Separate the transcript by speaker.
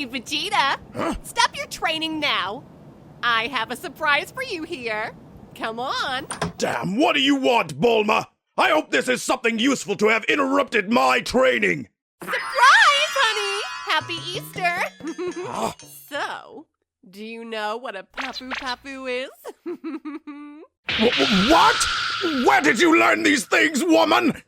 Speaker 1: Hey, Vegeta!
Speaker 2: Huh?
Speaker 1: Stop your training now! I have a surprise for you here. Come on.
Speaker 2: Damn, what do you want, Bulma? I hope this is something useful to have interrupted my training.
Speaker 1: Surprise, honey! Happy Easter! So, do you know what a Pafu Pafu is?
Speaker 2: What? Where did you learn these things, woman?